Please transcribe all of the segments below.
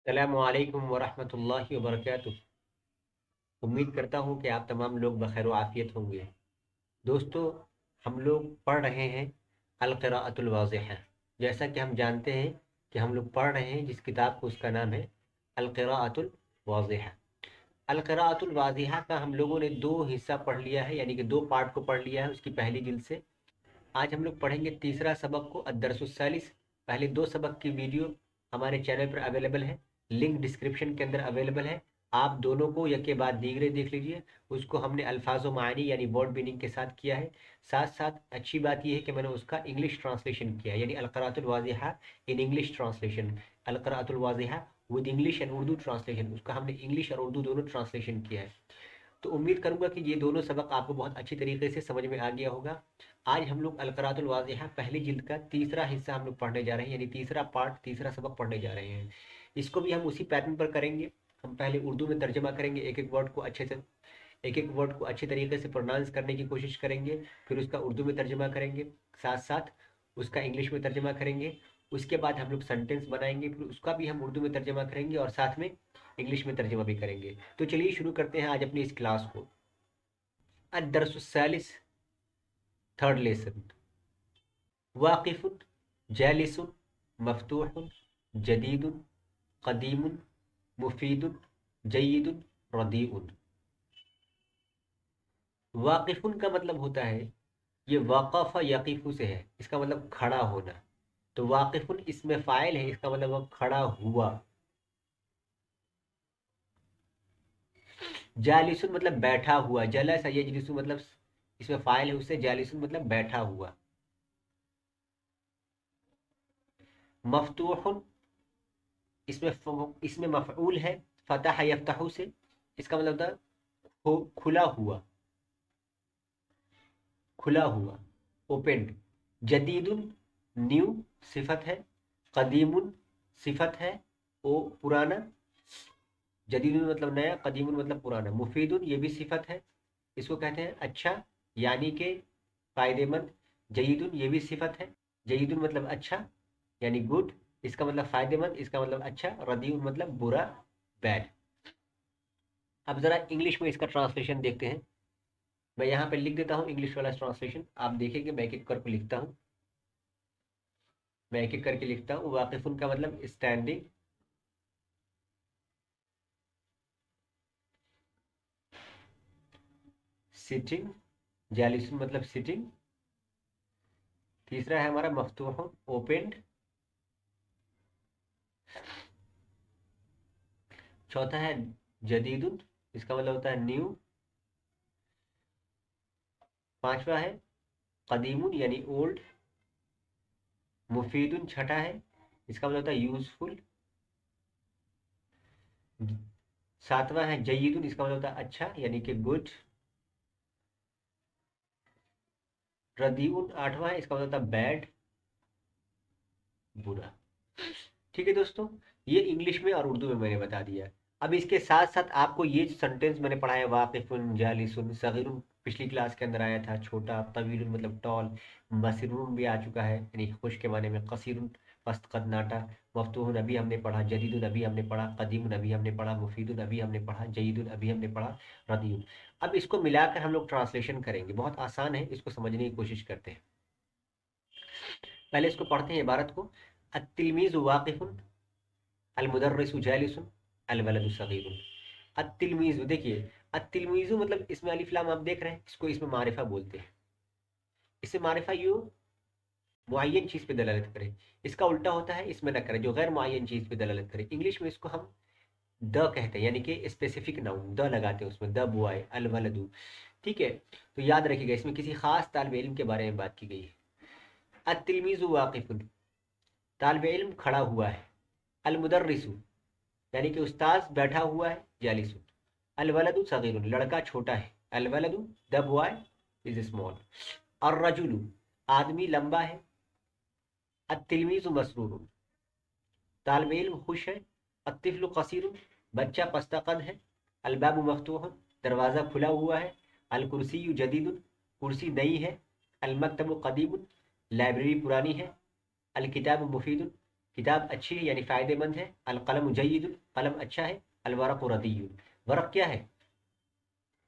السلام علیکم ورحمۃ اللہ وبرکاتہ۔ امید کرتا ہوں کہ آپ تمام لوگ بخیر و عافیت ہوں گے۔ دوستو، ہم لوگ پڑھ رہے ہیں القراءۃ الواضحہ۔ جیسا کہ ہم جانتے ہیں کہ ہم لوگ پڑھ رہے ہیں جس کتاب کو، اس کا نام ہے القراءۃ الواضحہ۔ القراءۃ الواضحہ کا ہم لوگوں نے دو حصہ پڑھ لیا ہے، یعنی کہ دو پارٹ کو پڑھ لیا ہے اس کی پہلی جلد سے۔ آج ہم لوگ پڑھیں گے تیسرا سبق کو، الدرس الثالث۔ پہلے دو سبق کی ویڈیو ہمارے چینل پر اویلیبل ہے، لنک ڈسکرپشن کے اندر اویلیبل ہے۔ آپ دونوں کو یکے بعد دیگرے دیکھ لیجئے۔ اس کو ہم نے الفاظ و معانی یعنی ورڈ میننگ کے ساتھ کیا ہے۔ ساتھ ساتھ اچھی بات یہ ہے کہ میں نے اس کا انگلش ٹرانسلیشن کیا ہے، یعنی القراءۃ الواضحہ ان انگلش ٹرانسلیشن۔ القراءۃ الواضحہ with English and Urdu translation, اس کا ہم نے انگلش اور اردو دونوں ٹرانسلیشن کیا ہے۔ تو امید کروں گا کہ یہ دونوں سبق آپ کو بہت اچھی طریقے سے سمجھ میں آ گیا ہوگا۔ آج ہم لوگ القراءۃ الواضحہ پہلی جلد کا تیسرا حصہ ہم لوگ پڑھنے جا رہے ہیں، یعنی تیسرا پارٹ، تیسرا سبق پڑھنے جا رہے ہیں۔ اس کو بھی ہم اسی پیٹرن پر کریں گے۔ ہم پہلے اردو میں ترجمہ کریں گے، ایک ایک ورڈ کو اچھے سے، ایک ایک ورڈ کو اچھے طریقے سے پروناؤنس کرنے کی کوشش کریں گے، پھر اس کا اردو میں ترجمہ کریں گے، ساتھ ساتھ اس کا انگلش میں ترجمہ کریں گے۔ اس کے بعد ہم لوگ سینٹینس بنائیں گے، پھر اس کا بھی ہم اردو میں ترجمہ کریں گے اور ساتھ میں انگلش میں ترجمہ بھی کریں گے۔ تو چلیے شروع کرتے ہیں آج اپنی اس کلاس کو۔ الدرس الثالث، تھرڈ لیسن۔ واقف، جالس، مفتوح، جدید، قدیم، مفید، جید، ردیء۔ واقف کا مطلب ہوتا ہے، یہ وقف یقف سے ہے، اس کا مطلب کھڑا ہونا۔ تو واقف اس میں فاعل ہے، اس کا مطلب وہ کھڑا ہوا۔ جالس مطلب بیٹھا ہوا، جلس یجلس مطلب اس میں فاعل ہے، اس سے جالس مطلب بیٹھا ہوا۔ مفتوح، اس میں مفعول ہے فتح یفتح سے، اس کا مطلب ہوتا ہے کھلا ہوا، کھلا ہوا، اوپنڈ۔ جدید، نیو صفت ہے، قدیم صفت ہے، او پرانا، جدید مطلب نیا، قدیم مطلب پرانا۔ مفید یہ بھی صفت ہے، اس کو کہتے ہیں اچھا یعنی کہ فائدے مند۔ جید یہ بھی صفت ہے، جید مطلب اچھا یعنی گڈ، اس کا مطلب فائدے مند، اس کا مطلب اچھا۔ ردیء مطلب برا، بیڈ۔ اب ذرا انگلش میں اس کا ٹرانسلیشن دیکھتے ہیں۔ میں یہاں پہ لکھ دیتا ہوں انگلش والا ٹرانسلیشن، آپ دیکھیں گے میں ایک ایک کر کے لکھتا ہوں، میں ایک ایک کر کے لکھتا ہوں۔ واقف کا مطلب اسٹینڈنگ، سٹنگ، جالس مطلب سٹنگ۔ تیسرا ہے ہمارا مفتوح، اوپنڈ۔ چوتھا ہے جدید، اس کا مطلب ہوتا ہے نیو۔ پانچواں ہے قدیم یعنی اولڈ۔ مفید چھٹا ہے، اس کا مطلب ہوتا ہے یوزفل۔ ساتواں ہے جید، اس کا مطلب ہوتا ہے اچھا یعنی کہ گڈ۔ ردیء آٹھواں ہے، اس کا مطلب ہوتا ہے بیڈ، برا۔ ٹھیک ہے دوستوں، یہ انگلش میں اور اردو میں میں نے بتا دیا۔ اب اس کے ساتھ ساتھ آپ کو یہ سنٹینس میں نے پڑھایا، واقف، جالس، صغیر پچھلی کلاس کے اندر آیا تھا چھوٹا، طویل مطلب ٹال، مسرور بھی آ چکا ہے یعنی خوش کے معنی میں، قصیر پست قد ناٹا، مفتوح ابھی ہم نے پڑھا، جدید ابھی ہم نے پڑھا، قدیم ابھی ہم نے پڑھا، مفید ابھی ہم نے پڑھا، جید ابھی ہم نے پڑھا، ردیء۔ اب اس کو ملا کر ہم لوگ ٹرانسلیشن کریں گے، بہت آسان ہے، اس کو سمجھنے کی کوشش کرتے ہیں۔ پہلے اس کو پڑھتے ہیں عبارت کو۔ التلمیذ واقف، المدرس جالس، الولد صغیر۔ التلمیذ، دیکھیے التلمیذ مطلب اس میں الف لام آپ دیکھ رہے ہیں، اس کو اس میں معرفہ بولتے ہیں۔ اس سے معرفہ یوں معین چیز پہ دلالت کرے، اس کا الٹا ہوتا ہے اس میں نہ کرے جو غیر معین چیز پہ دلالت کرے۔ انگلش میں اس کو ہم دا کہتے ہیں، یعنی کہ اسپیسیفک ناؤن، دا لگاتے ہیں اس میں، دا بوائے، الولد۔ ٹھیک ہے، تو یاد رکھیے گا اس میں کسی خاص طالب علم کے بارے میں بات کی گئی ہے۔ التلمیذ واقف، طالب علم کھڑا ہوا ہے۔ المدرس یعنی کہ استاذ بیٹھا ہوا ہے، جالس۔ الولد صغیر، لڑکا چھوٹا ہے۔ الولد دا بوائے از اسمال۔ الرجل آدمی لمبا ہے۔ التلمیذ مسرور، طالب علم خوش ہے۔ الطفل قصیر، بچہ پستہ قد ہے۔ الباب مفتوح، دروازہ کھلا ہوا ہے۔ الکرسی جدید، کرسی نئی ہے۔ المکتب قدیم، لائبریری پرانی ہے۔ الکتاب مفید، किताब अच्छी है यानी फ़ायदेमंद है। अलकलम जय्यिद, कलम अच्छा है। अलवरक़ रदीय, वरक़ क्या है,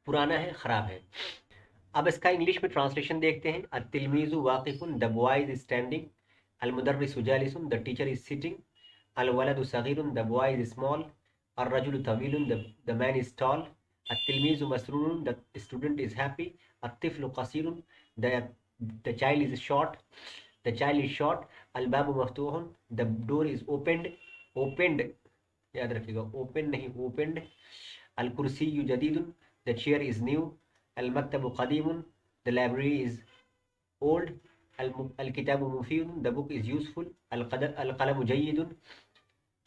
पुराना है, ख़राब है। अब इसका इंग्लिश में ट्रांसलेशन देखते हैं। अतिलमीज़ु वाक़िफ़ुन, द बॉय इज़ स्टैंडिंग। अलमुदर्रिसु जालिसुन, द टीचर इज़ सिटिंग। अलवलदु सगीरुन, द बॉय इज़ स्मॉल। अर्रजुलु तवीलुन, द मैन इज़ टॉल। अतिलमीज़ु मसरूरुन, द स्टूडेंट इज़ हैप्पी। अत्तिफ़्लु क़सीरुन, the child is short. The child is short. अलबाबु मफ्तूहुन, the door is opened. Opened याद रखिएगा, ओपन नहीं, ओपेंड। अलकुर्सिय्यु जदीदुन, द चेयर इज़ न्यू। अलमक्तबु क़दीमुन, द लाइब्रेरी इज़ ओल्ड। अलकिताबु मुफीदुन, द बुक इज़ यूज़फुल। अलक़लमु जय्यिदुन,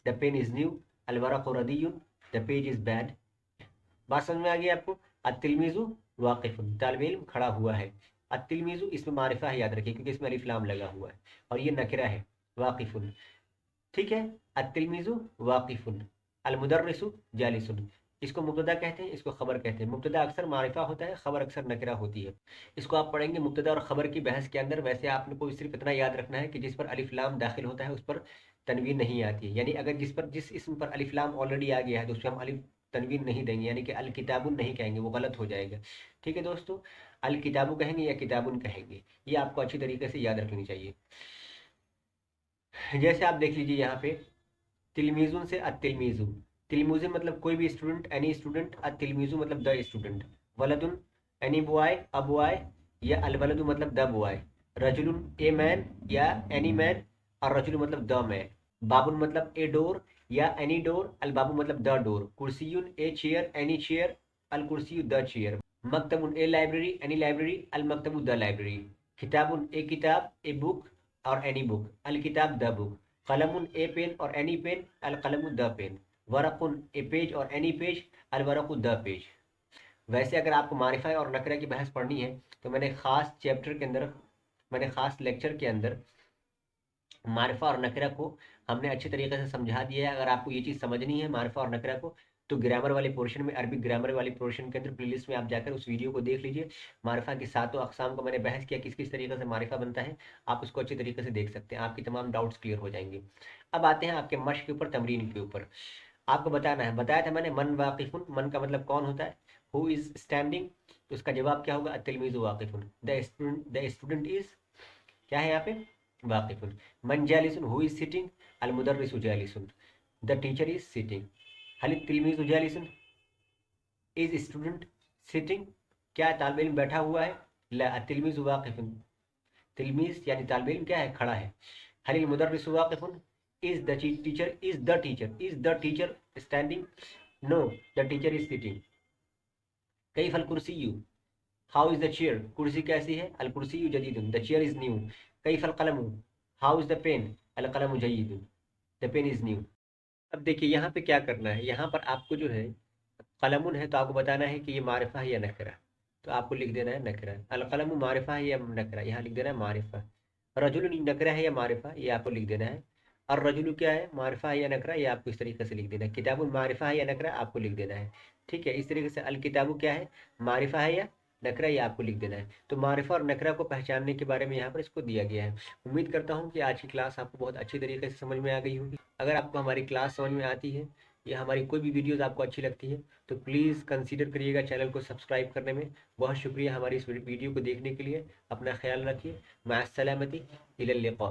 द पेन इज़ न्यू। अलवरक़ु रदीयुन, द पेज इज़ बैड। बात समझ में आ गई आपको। अतिलमीज़ु वाक़िफ़ुन, तालिब इल्म खड़ा हुआ है। अतिलमीज़ु इसमें मारिफा है, याद रखिए, क्योंकि इसमें अलिफ लाम लगा हुआ है और ये नकरा है। वाक़िफ़ुन, ठीक है। अतिलमीज़ु वाक़िफ़ुन। अलमुदर्रिसु जालिसुन, इसको मुब्तदा कहते हैं, इसको खबर कहते हैं। मुब्तदा अक्सर मारिफा होता है, खबर अक्सर नकरा होती है। इसको आप पढ़ेंगे मुब्तदा और खबर की बहस के अंदर। वैसे आपको सिर्फ इतना याद रखना है कि जिस पर अलिफ लाम दाखिल होता है उस पर तनवीन नहीं आती है। यानी अगर जिस इसम पर अलिफ लाम ऑलरेडी आ गया है तो उस पर हम अलिफ तनवीन नहीं देंगे, यानी कि अल किताबुन नहीं कहेंगे, वो गलत हो जाएगा। ठीक है दोस्तों, अल किताबु कहेंगे या किताबुन कहेंगे, ये आपको अच्छी तरीके से याद रखनी चाहिए। जैसे आप देख लीजिए यहाँ पे, तिलमीज़ुन से अतिलमीज़ु। तिलमीज़ुन मतलब कोई भी स्टूडेंट, एनी स्टूडेंट। अतिलमीज़ु मतलब द स्टूडेंट। वलदुन एनी बॉय, अ बॉय, या अलवलदु मतलब द बॉय। रजुलुन ए मैन या एनी मैन। और रजुलु मतलब द मैन। बाबुन मतलब ए डोर या एनी डोर। अलबाबु मतलब द डोर। कुर्सियुन ए चेयर, एनी चेयर। अल कुर्सियु द चेयर। मकतबुन ए लाइब्रेरी, एनी लाइब्रेरी। अल मकतबु द लाइब्रेरी। किताबुन ए किताब, ए बुक और एनी बुक। अल किताब द बुक। कलमुन ए पेन और एनी पेन। अल कलमु द पेन। वरकुन ए पेज और एनी पेज। अल वरकु द पेज। वैसे अगर आपको मारिफा और नकरा की बहस पढ़नी है तो मैंने ख़ास चैप्टर के अंदर, मैंने ख़ास लेक्चर के अंदर मारिफा और नकरा को हमने अच्छे तरीके से समझा दिया है। अगर आपको ये चीज़ समझनी है मारिफा और नकरा को, तो ग्रामर वाले पोर्शन में, अरबिक ग्रामर वाले पोर्शन के अंदर प्लेलिस्ट में आप जाकर उस वीडियो को देख लीजिए। मारिफा की सातों अक़साम को मैंने बहस किया, किस किस तरीके से मारिफा बनता है, आप उसको अच्छे तरीके से देख सकते हैं, आपकी तमाम डाउट्स क्लियर हो जाएंगे। अब आते हैं आपके मश्क के ऊपर, तमरीन के ऊपर। आपको बताना है, बताया था मैंने, मन वाकिफ़ुन, मन का मतलब कौन होता है। हु इज़ स्टैंडिंग, तो उसका जवाब क्या होगा, अतिलमीज़ु वाकिफ़ुन। द स्टूडेंट इज़, क्या है यहाँ पे, वाकिफ़ुन। मन जालिसुन, हु इज़ सिटिंग। अलमुदर्रिसु जालिसुन, द टीचर इज़ सिटिंग। हल तिलमीज़ु जालिसुन, इज़ स्टूडेंट सिटिंग, क्या तालिब इल्म बैठा हुआ है। ला, तिलमीज़ु वाकिफ़ुन, तिलमीज़ यानी तालिब इल्म क्या है, खड़ा है। हल मुदर्रिसु वाकिफ़ुन, is the teacher, is the teacher standing. No, the teacher is sitting. कैफ़ अल कुर्सिय्यु, हाउ इज़ द चेयर, कुर्सी कैसी है। अल कुर्सिय्यु जदीदुन, द चेयर इज़ न्यू। कैफ़ अल कलमु, हाउ इज़ द पेन। अल कलमु जय्यिदुन, द पेन इज़ न्यू। अब देखिए यहाँ पे क्या करना है, यहाँ पर आपको जो है कलमुन है तो आपको बताना है कि ये मारिफा है या नकरा, तो आपको लिख देना है नकरा। अलकलमु मारिफा है या नकरा, यहाँ लिख देना है मारिफा। रजुल नकरा है या मारिफा, ये आपको लिख देना है। और रजुल क्या है, मारिफा है या नकरा, ये आपको इस तरीके से लिख देना है। किताबुल मारिफा है या नकरा, आपको लिख देना है। ठीक है, इस तरीके से अल किताबु क्या है, मारिफा है या नकरा, ये आपको लिख देना है। तो मारिफा और नकरा को पहचानने के बारे में यहाँ पर इसको दिया गया है। उम्मीद करता हूँ कि आज की क्लास आपको बहुत अच्छी तरीके से समझ में आ गई होगी। अगर आपको हमारी क्लास समझ में आती है या हमारी कोई भी वीडियोज़ आपको अच्छी लगती है तो प्लीज़ कंसीडर करिएगा चैनल को सब्सक्राइब करने में। बहुत शुक्रिया हमारी इस वीडियो को देखने के लिए। अपना ख्याल रखिए। माअस सलामती, इलल लिक़ा।